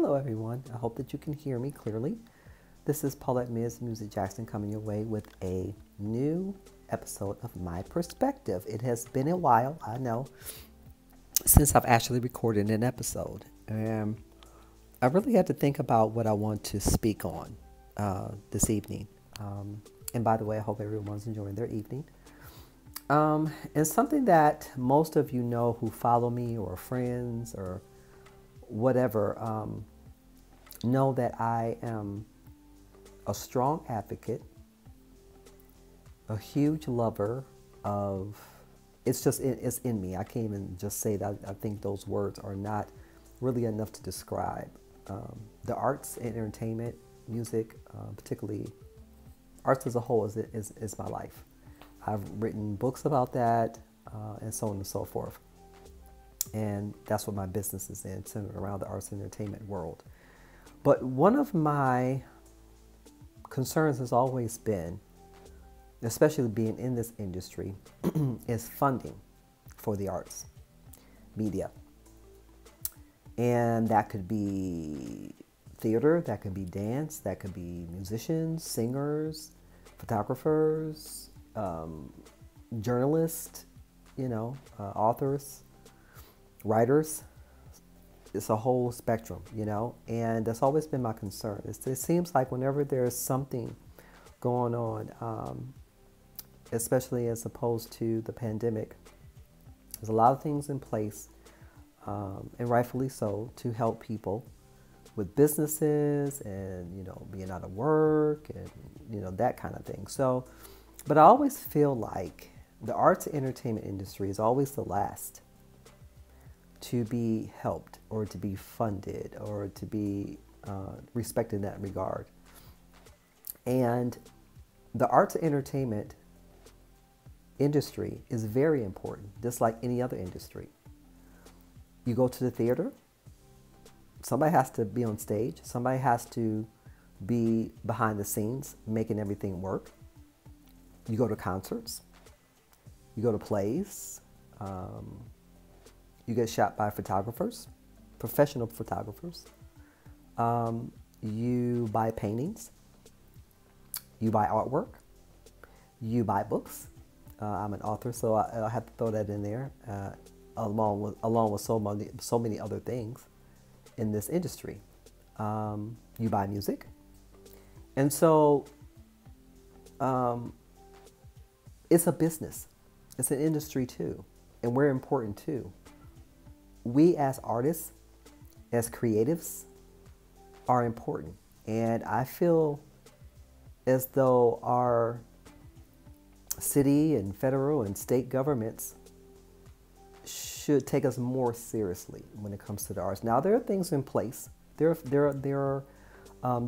Hello everyone, I hope that you can hear me clearly. This is Paulette Ms. Music Jackson coming your way with a new episode of My Perspective. It has been a while, I know, since I've actually recorded an episode. I really had to think about what I want to speak on this evening. And by the way, I hope everyone's enjoying their evening. And something that most of you know who follow me or friends or whatever, know that I am a strong advocate, a huge lover of, it's in me. I can't even just say that. I think those words are not really enough to describe the arts and entertainment, music, particularly arts as a whole is my life. I've written books about that and so on and so forth. And that's what my business is in, centered around the arts and entertainment world. But one of my concerns has always been, especially being in this industry, is funding for the arts, media. And that could be theater, that could be dance, that could be musicians, singers, photographers, journalists, authors, writers. It's a whole spectrum, and that's always been my concern. It seems like whenever there's something going on, especially as opposed to the pandemic, there's a lot of things in place, and rightfully so, to help people with businesses and, being out of work and, that kind of thing. So, but I always feel like the arts and entertainment industry is always the last to be helped or to be funded or to be respected in that regard. And the arts and entertainment industry is very important, just like any other industry. You go to the theater, somebody has to be on stage, somebody has to be behind the scenes making everything work. You go to concerts, you go to plays, you get shot by photographers, professional photographers. You buy paintings. You buy artwork. You buy books. I'm an author, so I have to throw that in there, along with so many other things in this industry. You buy music, and so it's a business. It's an industry too, and we're important too. We as artists, as creatives, are important. And I feel as though our city and federal and state governments should take us more seriously when it comes to the arts. Now, there are things in place. There are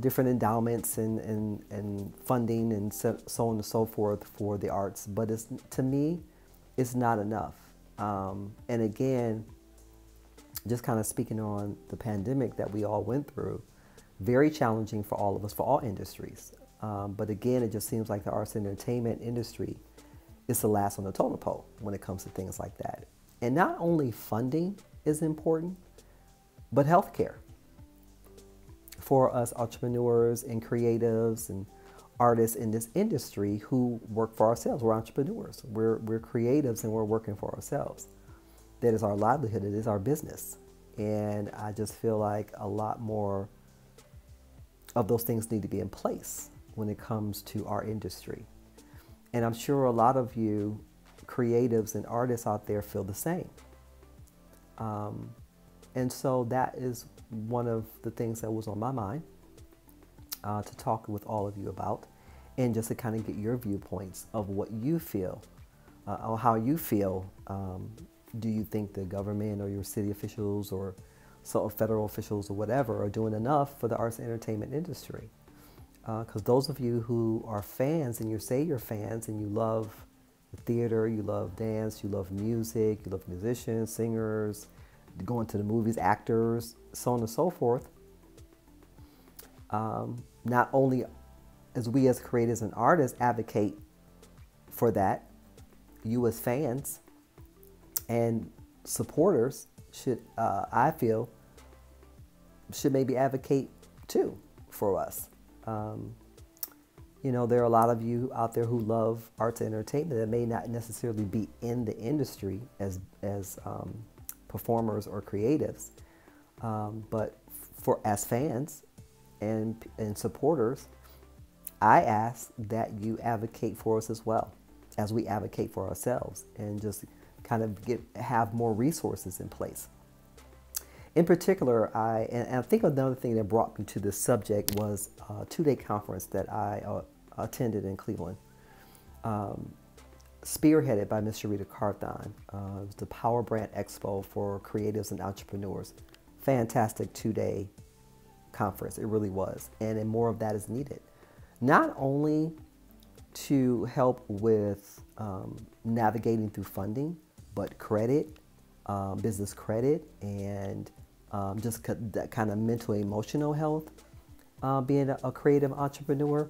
different endowments and funding and so on and so forth for the arts. But to me, it's not enough. And again, just kind of speaking on the pandemic that we all went through, very challenging for all of us, for all industries. But again, it just seems like the arts and entertainment industry is the last on the totem pole when it comes to things like that. And not only funding is important, but healthcare for us entrepreneurs and creatives and artists in this industry who work for ourselves. We're entrepreneurs. We're creatives and we're working for ourselves. That is our livelihood. It is our business. And I just feel like a lot more of those things need to be in place when it comes to our industry. And I'm sure a lot of you creatives and artists out there feel the same. And so that is one of the things that was on my mind to talk with all of you about, and just to kind of get your viewpoints of what you feel, or how you feel. Do you think the government or your city officials or federal officials or whatever are doing enough for the arts and entertainment industry? Because those of you who are fans, and you say you're fans, and you love the theater, you love dance, you love music, you love musicians, singers, going to the movies, actors, so on and so forth. Not only as we as creators and artists advocate for that, you as fans and supporters should, I feel, should maybe advocate too for us. You know, there are a lot of you out there who love arts and entertainment that may not necessarily be in the industry as performers or creatives, but as fans and supporters, I ask that you advocate for us as well, as we advocate for ourselves, and just kind of have more resources in place. In particular, I think another thing that brought me to this subject was a 2-day conference that I attended in Cleveland, spearheaded by Ms. Sharita Carthon. It was the Power Brand Expo for creatives and entrepreneurs. Fantastic 2-day conference, it really was, and more of that is needed. Not only to help with navigating through funding, but credit, business credit, and just that kind of mental, emotional health, being a creative entrepreneur,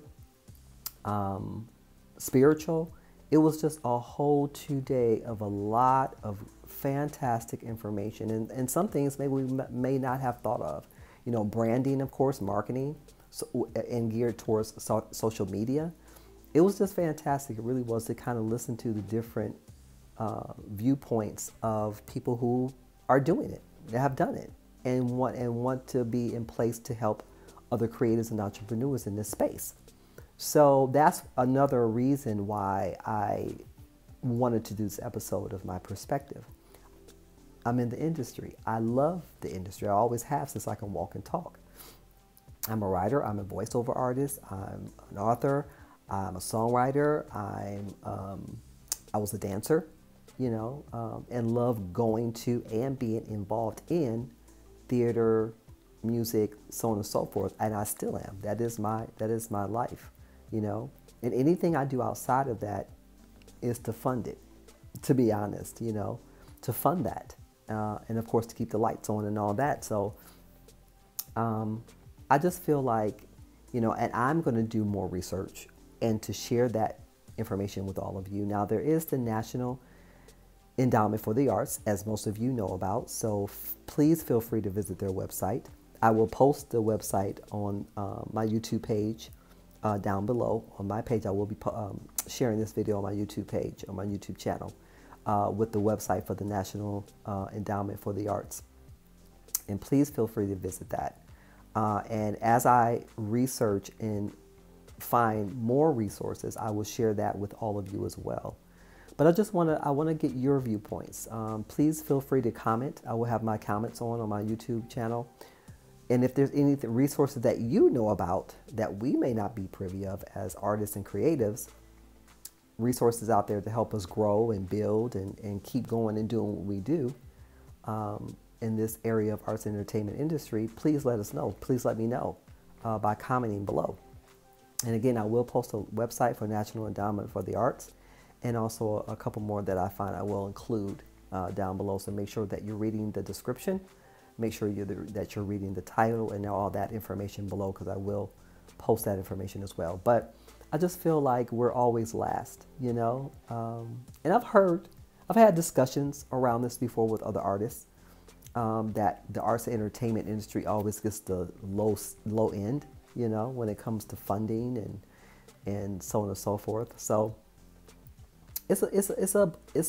spiritual. It was just a whole 2-day of a lot of fantastic information, and some things maybe we may not have thought of. You know, branding, of course, marketing, and geared towards social media. It was just fantastic. It really was, to kind of listen to the different viewpoints of people who are doing it, that have done it, and want to be in place to help other creators and entrepreneurs in this space. So that's another reason why I wanted to do this episode of my perspective. I'm in the industry. I love the industry. I always have since I can walk and talk. I'm a writer. I'm a voiceover artist. I'm an author. I'm a songwriter. I was a dancer, you know, and love going to and being involved in theater, music, so on and so forth. And I still am. That is my life, you know. And anything I do outside of that is to fund it, to be honest, you know, to fund that. And of course, to keep the lights on and all that. So I just feel like, you know, and I'm going to do more research and to share that information with all of you. Now, there is the National Endowment for the Arts, as most of you know about. So please feel free to visit their website. I will post the website on my YouTube page down below. On my page, I will be sharing this video on my YouTube page, on my YouTube channel, with the website for the National Endowment for the Arts. And please feel free to visit that. And as I research and find more resources, I will share that with all of you as well. But I want to get your viewpoints. Please feel free to comment. I will have my comments on my YouTube channel. And if there's any resources that you know about that we may not be privy of as artists and creatives, resources out there to help us grow and build and keep going and doing what we do in this area of arts and entertainment industry, please let us know. Please let me know by commenting below. And again, I will post a website for National Endowment for the Arts, and also a couple more that I find I will include down below. So make sure that you're reading the description. Make sure that you're reading the title and all that information below, because I will post that information as well. But I just feel like we're always last, you know. And I've had discussions around this before with other artists, that the arts and entertainment industry always gets the low end, you know, when it comes to funding and so on and so forth. So it's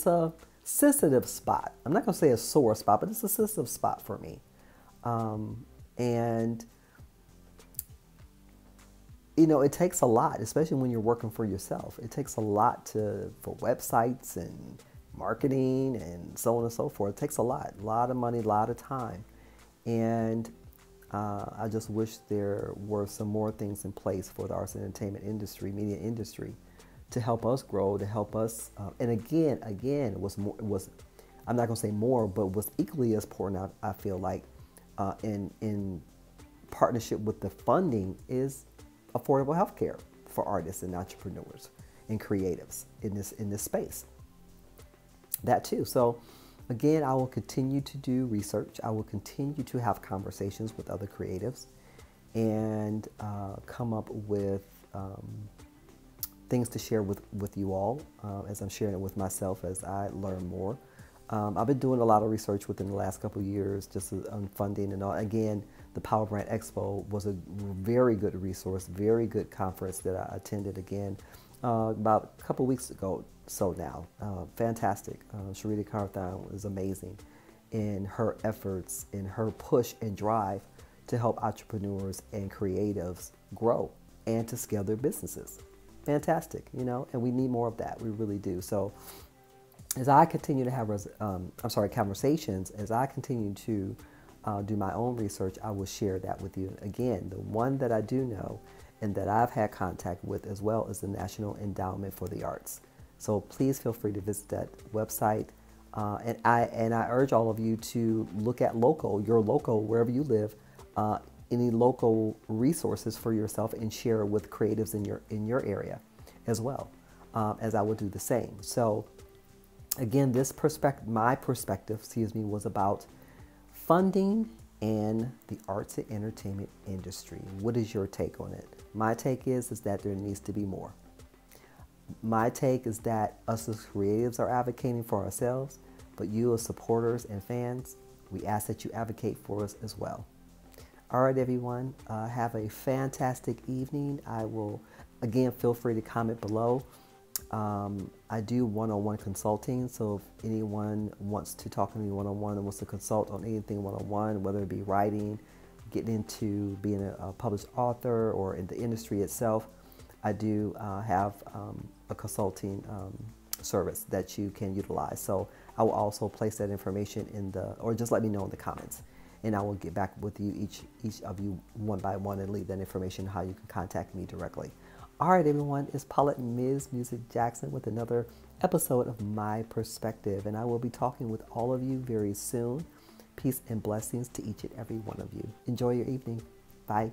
a sensitive spot. I'm not gonna say a sore spot, but it's a sensitive spot for me. And you know, it takes a lot, especially when you're working for yourself. It takes a lot for websites and marketing and so on and so forth. It takes a lot of money, a lot of time. And I just wish there were some more things in place for the arts and entertainment industry, media industry, to help us grow, to help us. And again, I'm not gonna say more, but was equally as important, I feel like, in partnership with the funding, is affordable health care for artists and entrepreneurs and creatives in this space. That too. So again, I will continue to do research. I will continue to have conversations with other creatives and come up with things to share with you all, as I'm sharing it with myself as I learn more I've been doing a lot of research within the last couple of years just on funding and all. Again, the Power Brand Expo was a very good resource, very good conference that I attended again about a couple of weeks ago. So now, fantastic. Sharita Carthon was amazing in her efforts, in her push and drive to help entrepreneurs and creatives grow and to scale their businesses. Fantastic, you know, and we need more of that. We really do. So as I continue to have conversations, as I continue to do my own research, I will share that with you. Again, the one that I do know and that I've had contact with as well is the National Endowment for the Arts. So please feel free to visit that website. And I urge all of you to look at your local, wherever you live, any local resources for yourself and share with creatives in your area as well, as I will do the same. So again, my perspective, was about funding and the arts and entertainment industry. What is your take on it? My take is that there needs to be more. My take is that us as creatives are advocating for ourselves, but you as supporters and fans, we ask that you advocate for us as well. All right, everyone, have a fantastic evening. Again, feel free to comment below. I do one-on-one consulting, so if anyone wants to talk to me one-on-one and wants to consult on anything one-on-one, whether it be writing, getting into being a published author, or in the industry itself, I do have a consulting service that you can utilize. So I will also place that information or just let me know in the comments, and I will get back with you, each of you, one by one, and leave that information how you can contact me directly. All right, everyone, it's Paulette Ms. Music Jackson with another episode of My Perspective, and I will be talking with all of you very soon. Peace and blessings to each and every one of you. Enjoy your evening. Bye.